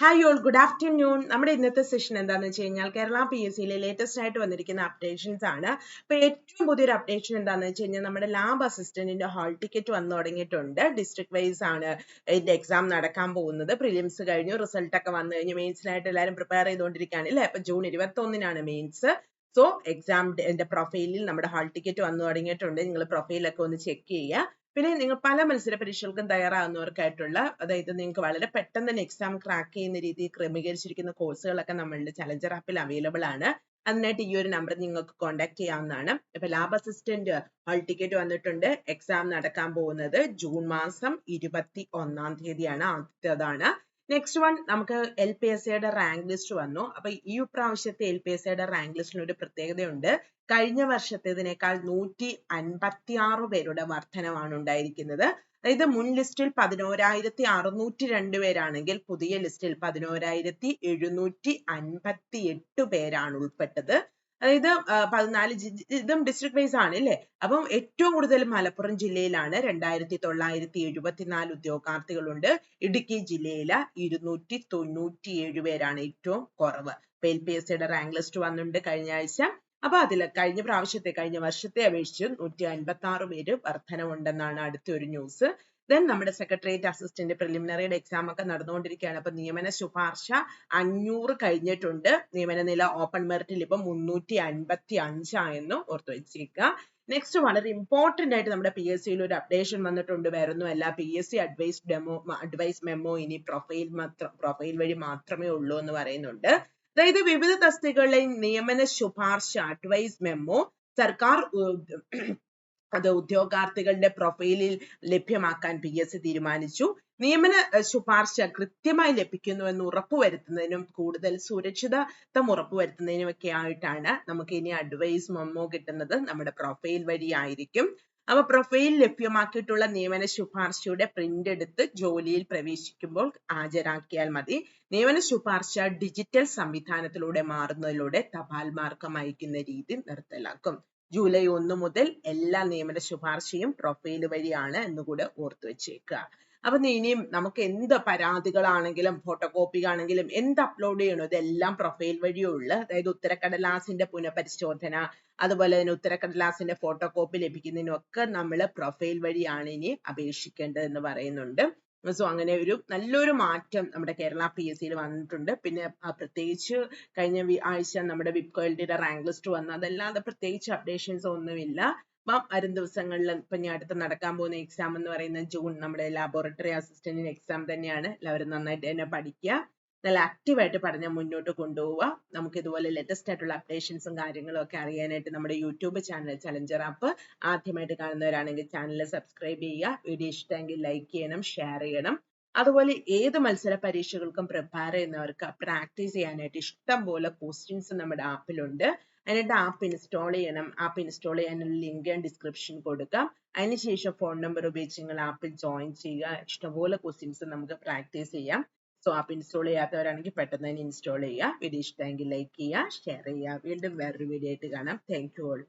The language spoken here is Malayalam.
Hi all, good afternoon. നമ്മുടെ ഇന്നത്തെ സെഷൻ എന്താണെന്ന് വെച്ച് കഴിഞ്ഞാൽ കേരള PSCയിലെ ലേറ്റസ്റ്റ് ആയിട്ട് വന്നിരിക്കുന്ന അപ്ഡേഷൻസ് ആണ്. ഇപ്പൊ ഏറ്റവും പുതിയൊരു അപ്ഡേഷൻ എന്താണെന്ന് വെച്ച് കഴിഞ്ഞാൽ നമ്മുടെ ലാബ് അസിസ്റ്റന്റിന്റെ ഹാൾ ടിക്കറ്റ് വന്നു തുടങ്ങിയിട്ടുണ്ട്. ഡിസ്ട്രിക്ട് വൈസ് ആണ് ഇതിന്റെ എക്സാം നടക്കാൻ പോകുന്നത്. പ്രിലിംസ് കഴിഞ്ഞു, റിസൾട്ട് ഒക്കെ വന്നു കഴിഞ്ഞു, മെയിൻസിനായിട്ട് എല്ലാവരും പ്രിപ്പയർ ചെയ്തുകൊണ്ടിരിക്കുകയാണ് അല്ലേ. അപ്പൊ ജൂൺ 21-നാണ് മെയിൻസ്. സോ എക്സാമിന്റെ പ്രൊഫൈലിൽ നമ്മുടെ ഹാൾ ടിക്കറ്റ് വന്നു തുടങ്ങിയിട്ടുണ്ട്. നിങ്ങൾ പ്രൊഫൈലൊക്കെ ഒന്ന് ചെക്ക് ചെയ്യുക. പിന്നെ നിങ്ങൾ പല മത്സര പരീക്ഷകൾക്കും തയ്യാറാകുന്നവർക്കായിട്ടുള്ള, അതായത് നിങ്ങൾക്ക് വളരെ പെട്ടെന്ന് തന്നെ എക്സാം ക്രാക്ക് ചെയ്യുന്ന രീതിയിൽ ക്രമീകരിച്ചിരിക്കുന്ന കോഴ്സുകളൊക്കെ നമ്മളുടെ ചലഞ്ചർ ആപ്പിൽ അവൈലബിൾ ആണ്. അതിനായിട്ട് ഈ ഒരു നമ്പർ നിങ്ങൾക്ക് കോൺടാക്ട് ചെയ്യാവുന്നതാണ്. ഇപ്പൊ ലാബ് അസിസ്റ്റന്റ് ഹാൾ ടിക്കറ്റ് വന്നിട്ടുണ്ട്. എക്സാം നടക്കാൻ പോകുന്നത് ജൂൺ മാസം 21-ാം തീയതിയാണ്. ആദ്യത്തേതാണ്. നെക്സ്റ്റ് വൺ, നമുക്ക് LPSCയുടെ റാങ്ക് ലിസ്റ്റ് വന്നു. അപ്പൊ ഈ പ്രാവശ്യത്തെ LPSCയുടെ റാങ്ക് ലിസ്റ്റിന് ഒരു പ്രത്യേകതയുണ്ട്. കഴിഞ്ഞ വർഷത്തേതിനേക്കാൾ 156 പേരുടെ വർധനവാണ് ഉണ്ടായിരിക്കുന്നത്. അതായത് മുൻ ലിസ്റ്റിൽ 11,602 പേരാണെങ്കിൽ പുതിയ ലിസ്റ്റിൽ 11,758 പേരാണ് ഉൾപ്പെട്ടത്. അതായത് 14 ഇതും ഡിസ്ട്രിക്ട് വൈസ് ആണ് അല്ലേ. അപ്പം ഏറ്റവും കൂടുതൽ മലപ്പുറം ജില്ലയിലാണ് 2,974 ഉദ്യോഗാർത്ഥികളുണ്ട്. ഇടുക്കി ജില്ലയിൽ 297 പേരാണ് ഏറ്റവും കുറവ്. LPSCയുടെ റാങ്ക് ലിസ്റ്റ് വന്നിട്ടുണ്ട് കഴിഞ്ഞ ആഴ്ച. അപ്പൊ അതിൽ കഴിഞ്ഞ വർഷത്തെ അപേക്ഷിച്ച് 156 പേര് വർധനവുണ്ടെന്നാണ് അടുത്ത ഒരു ന്യൂസ്. ദെൻ നമ്മുടെ സെക്രട്ടേറിയറ്റ് അസിസ്റ്റന്റ് പ്രിലിമിനറിയുടെ എക്സാം ഒക്കെ നടന്നുകൊണ്ടിരിക്കുകയാണ്. അപ്പൊ നിയമന ശുപാർശ 500 കഴിഞ്ഞിട്ടുണ്ട്. നിയമന നില ഓപ്പൺ മെറിറ്റിൽ ഇപ്പൊ 355 ആയെന്ന് ഓർത്തു വെച്ചേക്കുക. നെക്സ്റ്റ്, വളരെ ഇമ്പോർട്ടന്റ് ആയിട്ട് നമ്മുടെ PSCയിൽ ഒരു അപ്ഡേഷൻ വന്നിട്ടുണ്ട്. വേറൊന്നുമല്ല, PSC അഡ്വൈസ് മെമ്മോ ഇനി പ്രൊഫൈൽ വഴി മാത്രമേ ഉള്ളൂ എന്ന് പറയുന്നുണ്ട്. അതായത് വിവിധ തസ്തികകളിലെ നിയമന ശുപാർശ അഡ്വൈസ് മെമ്മോ സർക്കാർ ഉദ്യോഗാർത്ഥികളുടെ പ്രൊഫൈലിൽ ലഭ്യമാക്കാൻ PSC തീരുമാനിച്ചു. നിയമന ശുപാർശ കൃത്യമായി ലഭിക്കുന്നുവെന്ന് ഉറപ്പുവരുത്തുന്നതിനും കൂടുതൽ സുരക്ഷിതത്വം ഉറപ്പുവരുത്തുന്നതിനും ഒക്കെ ആയിട്ടാണ് നമുക്ക് ഇനി അഡ്വൈസ് മെമ്മോ കിട്ടുന്നത്. നമ്മുടെ പ്രൊഫൈൽ വഴിയായിരിക്കും. അപ്പൊ പ്രൊഫൈൽ ലഭ്യമാക്കിയിട്ടുള്ള നിയമന ശുപാർശയുടെ പ്രിന്റ് എടുത്ത് ജോലിയിൽ പ്രവേശിക്കുമ്പോൾ ഹാജരാക്കിയാൽ മതി. നിയമന ശുപാർശ ഡിജിറ്റൽ സംവിധാനത്തിലൂടെ മാറുന്നതിലൂടെ തപാൽ മാർഗം അയക്കുന്ന രീതി നിർത്തലാക്കും. ജൂലൈ 1 മുതൽ എല്ലാ നിയമന ശുപാർശയും പ്രൊഫൈൽ വഴിയാണ് എന്നുകൂടെ ഓർത്തു വെച്ചേക്കുക. അപ്പൊ ഇനിയും നമുക്ക് എന്ത് പരാതികളാണെങ്കിലും ഫോട്ടോകോപ്പി ആണെങ്കിലും എന്ത് അപ്ലോഡ് ചെയ്യണോ ഇതെല്ലാം പ്രൊഫൈൽ വഴിയുള്ള, അതായത് ഉത്തരക്കടലാസിന്റെ പുനഃപരിശോധന, അതുപോലെ തന്നെ ഉത്തരക്കടലാസിന്റെ ഫോട്ടോകോപ്പി ലഭിക്കുന്നതിനൊക്കെ നമ്മൾ പ്രൊഫൈൽ വഴിയാണ് ഇനി അപേക്ഷിക്കേണ്ടത് എന്ന് പറയുന്നുണ്ട്. സോ അങ്ങനെ ഒരു നല്ലൊരു മാറ്റം നമ്മുടെ കേരള PSCയിൽ വന്നിട്ടുണ്ട്. പിന്നെ പ്രത്യേകിച്ച് കഴിഞ്ഞ ആഴ്ച നമ്മുടെ വിപ്കോയുടെ റാങ്ക് ലിസ്റ്റ് വന്നു. അതല്ലാതെ പ്രത്യേകിച്ച് അപ്ഡേഷൻസ് ഒന്നുമില്ല. അപ്പം വരും ദിവസങ്ങളിൽ ഇപ്പൊ ഞാൻ അടുത്ത് നടക്കാൻ പോകുന്ന എക്സാം എന്ന് പറയുന്നത് ജൂൺ നമ്മുടെ ലാബോറട്ടറി അസിസ്റ്റന്റിന്റെ എക്സാം തന്നെയാണ്. എല്ലാവരും നന്നായിട്ട് തന്നെ പഠിക്കുക, നല്ല ആക്റ്റീവായിട്ട് പഠനം മുന്നോട്ട് കൊണ്ടുപോവുക. നമുക്ക് ഇതുപോലെ ലേറ്റസ്റ്റ് ആയിട്ടുള്ള അപ്ഡേഷൻസും കാര്യങ്ങളും ഒക്കെ അറിയാനായിട്ട് നമ്മുടെ യൂട്യൂബ് ചാനൽ ചലഞ്ചർ ആപ്പ് ആദ്യമായിട്ട് കാണുന്നവരാണെങ്കിൽ ചാനൽ സബ്സ്ക്രൈബ് ചെയ്യുക. വീഡിയോ ഇഷ്ടമെങ്കിൽ ലൈക്ക് ചെയ്യണം, ഷെയർ ചെയ്യണം. അതുപോലെ ഏത് മത്സര പരീക്ഷകൾക്കും പ്രിപ്പയർ ചെയ്യുന്നവർക്ക് പ്രാക്ടീസ് ചെയ്യാനായിട്ട് ഇഷ്ടം പോലെ ക്വസ്റ്റ്യൻസ് നമ്മുടെ ആപ്പിലുണ്ട്. അതിനായിട്ട് ആപ്പ് ഇൻസ്റ്റാൾ ചെയ്യണം. ആപ്പ് ഇൻസ്റ്റാൾ ചെയ്യാനുള്ള ലിങ്ക് ഞാൻ ഡിസ്ക്രിപ്ഷൻ കൊടുക്കാം. അതിനുശേഷം ഫോൺ നമ്പർ ഉപയോഗിച്ച് നിങ്ങൾ ആപ്പിൽ ജോയിൻ ചെയ്യുക. ഇഷ്ടംപോലെ ക്വസ്റ്റ്യൻസ് നമുക്ക് പ്രാക്ടീസ് ചെയ്യാം. സോ ആപ്പ് ഇൻസ്റ്റാൾ ചെയ്യാത്തവരാണെങ്കിൽ പെട്ടെന്ന് തന്നെ ഇൻസ്റ്റാൾ ചെയ്യുക. വീഡിയോ ഇഷ്ടമെങ്കിൽ ലൈക്ക് ചെയ്യുക, ഷെയർ ചെയ്യുക. വീണ്ടും വേറൊരു വീഡിയോ ആയിട്ട് കാണാം. Thank you all.